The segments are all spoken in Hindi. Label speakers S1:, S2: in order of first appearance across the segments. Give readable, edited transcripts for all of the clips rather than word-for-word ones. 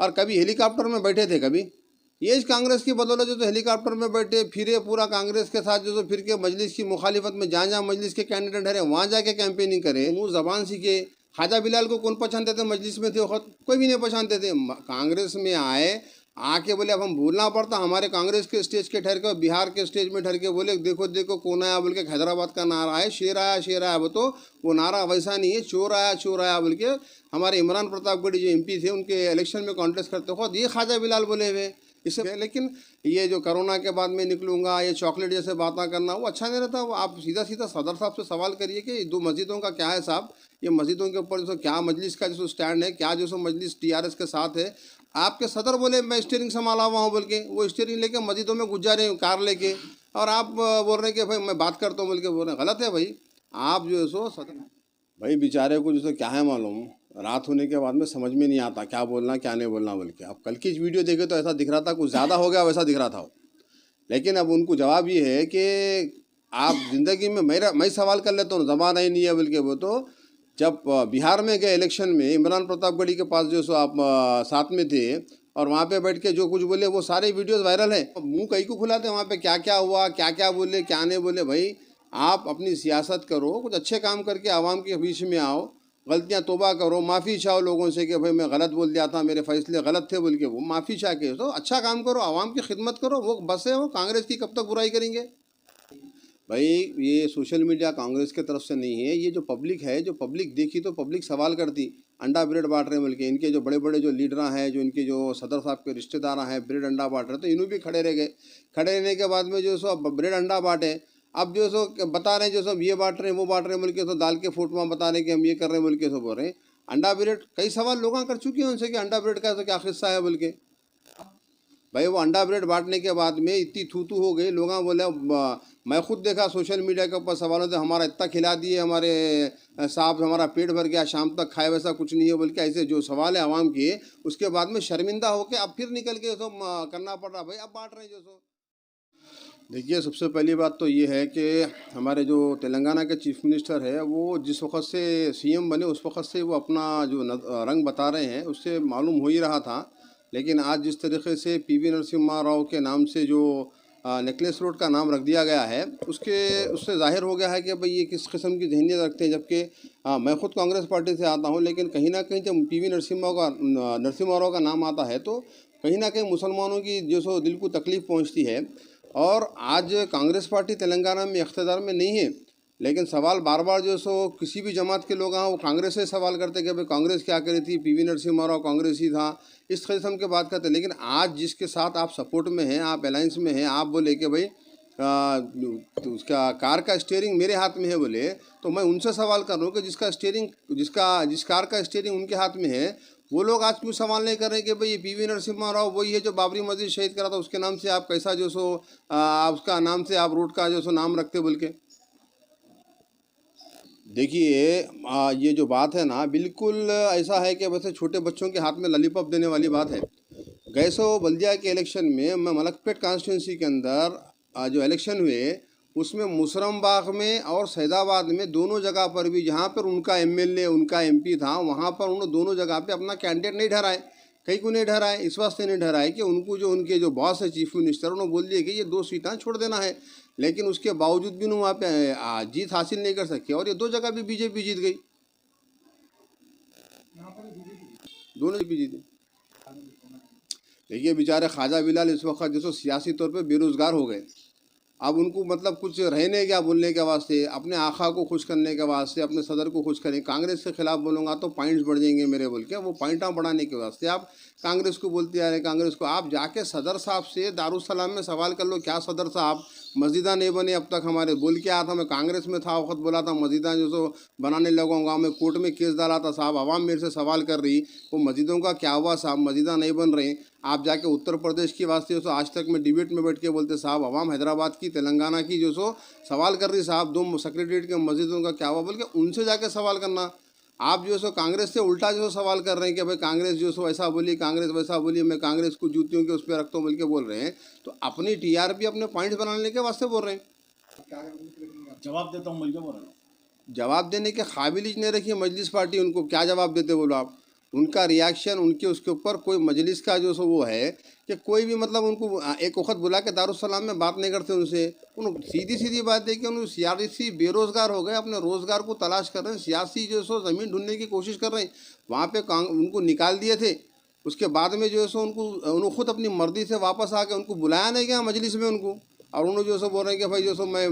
S1: और कभी हेलीकॉप्टर में बैठे थे, कभी ये इस कांग्रेस की बदौलत जो तो हेलीकॉप्टर में बैठे फिरे पूरा कांग्रेस के साथ जो तो फिर के मजलिस की मुखालिफत में जहाँ जहाँ मजलिस के कैंडिडेट है वहाँ जाके कैंपेनिंग करे, मुँह जबान सीखे। ख्वाजा बिलाल को कौन पहचानते थे? मजलिस में थे वक्त कोई भी नहीं पहचानते थे। कांग्रेस में आए, आके बोले अब हम भूलना पड़ता, हमारे कांग्रेस के स्टेज के ठहर के बिहार के स्टेज में ठहर के बोले देखो देखो कौन आया बोल के, हैदराबाद का नारा है, शेर आया वो नारा वैसा नहीं है, चोर आया बोल के हमारे इमरान प्रतापगढ़ी जो एमपी थे उनके इलेक्शन में कॉन्टेस्ट करते खुद ये ख्वाजा बिलाल बोले हुए इससे। लेकिन ये जो कोरोना के बाद में निकलूंगा, ये चॉकलेट जैसे बातें करना वो अच्छा नहीं रहता। वो आप सीधा सीधा सदर साहब से सवाल करिए कि दो मस्जिदों का क्या है साहब, ये मस्जिदों के ऊपर जो क्या मजलिस का जो स्टैंड है, क्या जो मजलिस टीआरएस के साथ है। आपके सदर बोले मैं स्टीयरिंग संभाला हुआ हूँ बोल के, वो स्टीयरिंग लेके मस्जिदों में घुस जा रहे हैं कार लेके, और आप बोल रहे हैं कि भाई मैं बात करता हूँ बोल के बोल रहे हैं। गलत है भाई। आप जो है सो सदर भाई बेचारे को जो क्या है मालूम, रात होने के बाद में समझ में नहीं आता क्या बोलना क्या नहीं बोलना बोल के। अब कल की वीडियो देखे तो ऐसा दिख रहा था, कुछ ज़्यादा हो गया वैसा दिख रहा था। लेकिन अब उनको जवाब ये है कि आप ज़िंदगी में मैं सवाल कर लेता हूँ, ज़बान ही नहीं है बोल के। वो तो जब बिहार में गए इलेक्शन में, इमरान प्रतापगढ़ी के पास जो सो आप साथ में थे और वहाँ पे बैठ के जो कुछ बोले वो सारे वीडियोस वायरल है। मुंह कहीं को खुलाते वहाँ पे क्या क्या हुआ, क्या क्या बोले क्या नहीं बोले। भाई आप अपनी सियासत करो, कुछ अच्छे काम करके आवाम के बीच में आओ, गलतियाँ तोबा करो, माफ़ी चाहो लोगों से कि भाई मैं गलत बोल दिया था, मेरे फैसले गलत थे बोल के, वो माफ़ी चाह के तो अच्छा काम करो, आवाम की खिदमत करो। वो बस है, वो कांग्रेस की कब तक बुराई करेंगे भाई। ये सोशल मीडिया कांग्रेस के तरफ से नहीं है, ये जो पब्लिक है, जो पब्लिक देखी तो पब्लिक सवाल करती अंडा ब्रेड बांट रहे हैं बोल के। इनके जो बड़े बड़े जो लीडर हैं, जो इनके जो सदर साहब के रिश्तेदार हैं, ब्रेड अंडा बांट रहे, तो इन्हों भी खड़े रह गए। खड़े रहने के बाद में जो सो ब्रेड अंडा बांटे, अब जो सो बता रहे हैं जो सब ये बांट रहे हैं वो बांट रहे हैं बोल के, तो दाल के फोटोआं बता रहे हैं कि हम ये कर रहे हैं बोल के, सब बोल रहे हैं अंडा ब्रेड। कई सवाल लोग कर चुके हैं उनसे कि अंडा ब्रेड का तो क्या किस्सा है बोल के। भाई वो अंडा ब्रेड बांटने के बाद में इतनी थू हो गई, लोग बोले मैं खुद देखा सोशल मीडिया के ऊपर सवालों से, हमारा इतना खिला दिए हमारे साहब, हमारा पेट भर गया, शाम तक खाए वैसा कुछ नहीं है बोल के। ऐसे जो सवाल है आवाम के, उसके बाद में शर्मिंदा होकर अब फिर निकल के तो करना पड़ रहा। भाई अब बांट रहे हैं जो सो। देखिए सबसे पहली बात तो ये है कि हमारे जो तेलंगाना के चीफ मिनिस्टर है, वो जिस वक्त से सीएम बने उस वक्त से वो अपना जो रंग बता रहे हैं, उससे मालूम हो ही रहा था। लेकिन आज जिस तरीके से पीवी नरसिम्हा राव के नाम से जो नेकलेस रोड का नाम रख दिया गया है, उससे जाहिर हो गया है कि भाई ये किस किस्म की जहनीत रखते हैं। जबकि मैं खुद कांग्रेस पार्टी से आता हूँ, लेकिन कहीं ना कहीं जब पीवी नरसिम्हा राव का नाम आता है तो कहीं ना कहीं मुसलमानों की जो सो दिल को तकलीफ़ पहुँचती है। और आज कांग्रेस पार्टी तेलंगाना में इख्तियार में नहीं है, लेकिन सवाल बार बार जो सो किसी भी जमात के लोग हैं वो कांग्रेस से सवाल करते कि भाई कांग्रेस क्या करी थी, पीवी नरसिम्हा राव कांग्रेस ही था, इस किस्म के बात करते। लेकिन आज जिसके साथ आप सपोर्ट में हैं, आप अलायंस में हैं, आप बोले कि भाई तो उसका कार का स्टीयरिंग मेरे हाथ में है बोले, तो मैं उनसे सवाल कर रहा हूँ कि जिस कार का स्टीयरिंग उनके हाथ में है, वो लोग आज क्यों सवाल नहीं कर रहे कि भाई ये पीवी नरसिम्हा राव वही है जो बाबरी मस्जिद शहीद करा था, उसके नाम से आप कैसा जो सो उसका नाम से आप रोड का जो सो नाम रखते बोल के। देखिए ये जो बात है ना, बिल्कुल ऐसा है कि वैसे छोटे बच्चों के हाथ में लॉलीपॉप देने वाली बात है। गैसो बल्दिया के इलेक्शन में मैं मलकपेट कॉन्स्टिट्यूंसी के अंदर जो इलेक्शन हुए, उसमें मुसरमबाग में और सैदाबाद में दोनों जगह पर भी जहाँ पर उनका एमएलए उनका एमपी था, वहाँ पर उन्होंने दोनों जगह पे अपना कैंडिडेट नहीं ठहराए। कहीं को नहीं ठहराए, इस वास्ते नहीं ठहराए कि उनके जो बॉस है चीफ मिनिस्टर, उन्होंने बोल दिया कि ये 2 सीटें छोड़ देना है। लेकिन उसके बावजूद भी वहाँ पे जीत हासिल नहीं कर सके, और ये 2 जगह भी बीजेपी जीत गई, दोनों भी जीते। देखिए बेचारे ख्वाजा बिलाल इस वक्त जो सियासी तौर पे बेरोज़गार हो गए। अब उनको मतलब कुछ रहने क्या बोलने के वास्ते, अपने आखा को खुश करने के वास्ते, अपने सदर को खुश करें, कांग्रेस के खिलाफ बोलूँगा तो पॉइंट्स बढ़ जाएंगे मेरे बोल के, वो पॉइंटा बढ़ाने के वास्ते आप कांग्रेस को बोलते आ रहे। कांग्रेस को आप जाके सदर साहब से दारुसलाम में सवाल कर लो, क्या सदर साहब मस्जिदा नहीं बने अब तक हमारे, बोल के आया था मैं कांग्रेस में था वक्त, बोला था मस्जिदा जो सो बनाने लगूंगा, मैं कोर्ट में केस डाला था साहब, आवाम मेरे से सवाल कर रही वो मस्जिदों का क्या हुआ साहब, मस्जिदा नहीं बन रही। आप जाके उत्तर प्रदेश के वास्ते जो आज तक में डिबेट में बैठ के बोलते साहब आवाम हैदराबाद की तेलंगाना की जो सो सवाल कर रही साहब, 2 सेक्रेटरीट के मस्जिदों का क्या हुआ बोल के उनसे जाके सवाल करना। आप जो सो कांग्रेस से उल्टा जो सवाल कर रहे हैं कि भाई कांग्रेस जो सो ऐसा बोली, कांग्रेस वैसा बोली, मैं कांग्रेस को जूतियों के उस पर रखता हूँ बोल के बोल रहे हैं। तो अपनी टीआरपी अपने पॉइंट बनाने के वास्ते बोल रहे हैं।
S2: जवाब देता हूँ बोल के बोल रहा हूँ।
S1: जवाब देने के काबिल ही नहीं रखी मजलिस पार्टी, उनको क्या जवाब देते बोलो आप। उनका रिएक्शन उनके उसके ऊपर कोई मजलिस का जो सो वो है कि कोई भी मतलब उनको एक वक्त बुला के दारुस्सलाम में बात नहीं करते उनसे। उन सीधी सीधी बात है कि उन सियासी बेरोज़गार हो गए, अपने रोज़गार को तलाश कर रहे हैं, सियासी जो सो ज़मीन ढूंढने की कोशिश कर रहे हैं। वहाँ पे उनको निकाल दिए थे, उसके बाद में जो है सो उन्होंने खुद अपनी मर्जी से वापस आके उनको बुलाया नहीं गया मजलिस में उनको, और उन्होंने जो सो बोल रहे हैं कि भाई जो सो मैं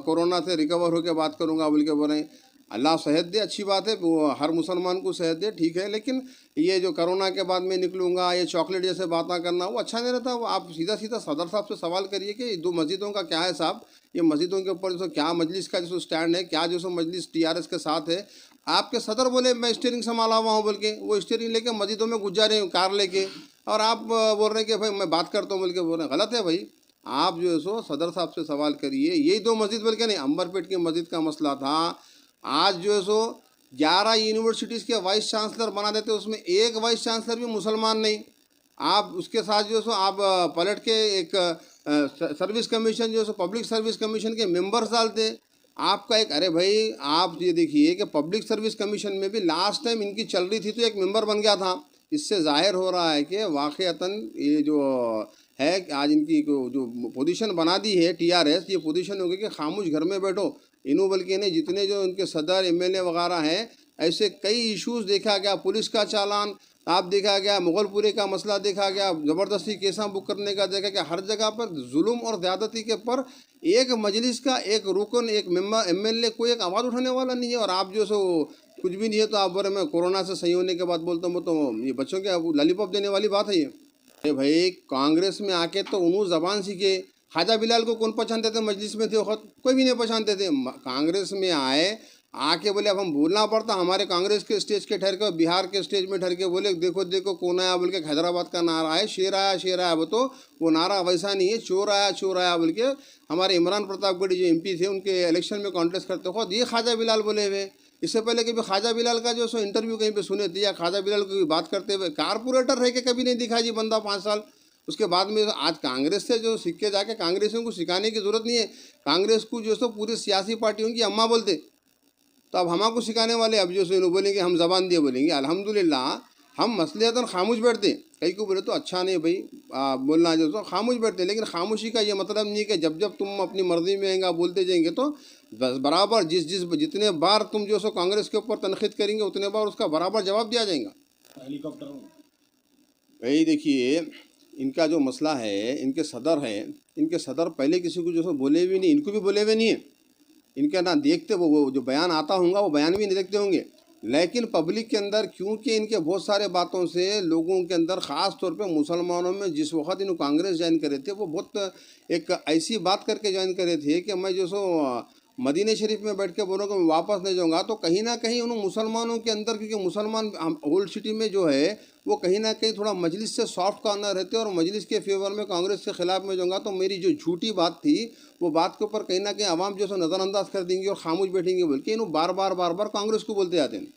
S1: कोरोना से रिकवर होकर बात करूँगा बोल के बोल रहे हैं। अल्लाह सेहत दे, अच्छी बात है, वो हर मुसलमान को सेहत दे, ठीक है, लेकिन ये जो कोरोना के बाद मैं निकलूँगा, ये चॉकलेट जैसे बातें करना वो अच्छा नहीं रहता। वो आप सीधा सीधा सदर साहब से सवाल करिए कि दो मस्जिदों का क्या है साहब, ये मस्जिदों के ऊपर जो क्या मजलिस का जो स्टैंड है, क्या जो मजलिस टीआरएस के साथ है। आपके सदर बोले मैं स्टीयरिंग संभाला हुआ हूँ बोल के, वो स्टीयरिंग लेके मस्जिदों में घुस जा रहे हैं कार लेके, और आप बोल रहे हैं कि भाई मैं बात करता हूँ बोल के बोल रहे हैं। गलत है भाई, आप जो है सो सदर साहब से सवाल करिए। यही दो मस्जिद बोल के नहीं, अंबरपेट की मस्जिद का मसला था। आज जो है सो 11 यूनिवर्सिटीज़ के वाइस चांसलर बना देते, उसमें एक वाइस चांसलर भी मुसलमान नहीं। आप उसके साथ जो है सो आप पलट के एक सर्विस कमीशन जो है सो पब्लिक सर्विस कमीशन के मेंबर्स डालते आपका एक। अरे भाई आप ये देखिए कि पब्लिक सर्विस कमीशन में भी लास्ट टाइम इनकी चल रही थी तो एक मेंबर बन गया था। इससे जाहिर हो रहा है कि वाक़अतन ये जो है आज इनकी जो पोजीशन बना दी है टीआरएस, ये पोजीशन हो गई कि खामोश घर में बैठो। इन्हों बल्कि नहीं, जितने जो उनके सदर एमएलए वगैरह हैं, ऐसे कई इश्यूज़ देखा गया, पुलिस का चालान आप देखा गया, मुगलपुरे का मसला देखा गया, ज़बरदस्ती केसा बुक करने का देखा गया, हर जगह पर जुल्म और ज़्यादती के पर एक मजलिस का एक रुकन, एक मेंबर एमएलए कोई एक आवाज़ उठाने वाला नहीं है। और आप जो सो कुछ भी नहीं है तो आप बोले मैं कोरोना से सही होने के बाद बोलता हूँ, तो ये बच्चों के लॉलीपॉप देने वाली बात है ये। अरे भाई कांग्रेस में आके तो उन्होंने ज़बान सीखे। ख्वाजा बिलाल को कौन पहचानते थे मजलिस में थे वक्त? कोई भी नहीं पहचानते थे। कांग्रेस में आए आके बोले अब हम बोलना पड़ता, हमारे कांग्रेस के स्टेज के ठहर के बिहार के स्टेज में ठहर के बोले देखो देखो कौन आया बोल के, हैदराबाद का नारा है शेर आया शेर आया। वो तो वो नारा वैसा नहीं है, चोर आया बोल के। हमारे इमरान प्रतापगढ़ी जो एमपी थे उनके इलेक्शन में कॉन्टेस्ट करते खुद ये ख्वाजा बिलाल बोले हुए। इससे पहले कभी ख्वाजा बिलाल का जो सो इंटरव्यू कहीं पे सुने थे या ख्वाजा बिलाल की बात करते हुए कारपोरेटर रह के कभी नहीं दिखा जी बंदा 5 साल। उसके बाद में आज कांग्रेस से जो सीख के जाके कांग्रेसियों को सिखाने की ज़रूरत नहीं है। कांग्रेस को जो सो पूरी सियासी पार्टियों की अम्मा बोलते, तो अब हमको सिखाने वाले अब जो सो बोलेंगे हम ज़बान दिए बोलेंगे। अल्हम्दुलिल्लाह हम मसलियतन खामोश बैठते। कई को बोले तो अच्छा नहीं भाई बोलना जो सो खामोश बैठते, लेकिन खामोशी का ये मतलब नहीं है कि जब जब तुम अपनी मर्जी में आएंगे बोलते जाएंगे तो बस बराबर जितने बार तुम जो सो कांग्रेस के ऊपर तनखीद करेंगे उतने बार उसका बराबर जवाब दिया जाएगा।
S2: हेलीकॉप्टर
S1: भाई देखिए इनका जो मसला है, इनके सदर हैं, इनके सदर पहले किसी को जो सो बोले भी नहीं, इनको भी बोले हुए नहीं है। इनका ना देखते वो जो बयान आता होगा वो बयान भी नहीं देखते होंगे, लेकिन पब्लिक के अंदर क्योंकि इनके बहुत सारे बातों से लोगों के अंदर ख़ास तौर पे मुसलमानों में जिस वक्त इन्होंने कांग्रेस ज्वाइन करे थे वो बहुत एक ऐसी बात करके ज्वाइन करे थे कि मैं जो सो मदीने शरीफ में बैठ के बोलूँ कि मैं वापस नहीं जाऊँगा। तो कहीं ना कहीं उन मुसलमानों के अंदर, क्योंकि मुसलमान ओल्ड सिटी में जो है वो कहीं ना कहीं थोड़ा मजलिस से सॉफ्ट कॉर्नर रहते हैं और मजलिस के फेवर में कांग्रेस के खिलाफ में जाऊँगा तो मेरी जो झूठी बात थी वो बात के ऊपर कहीं ना कहीं आवाम जो सो नज़रअंदाज कर देंगी और खामोश बैठेंगे बोल के इन्हों बार बार कांग्रेस को बोलते आते हैं।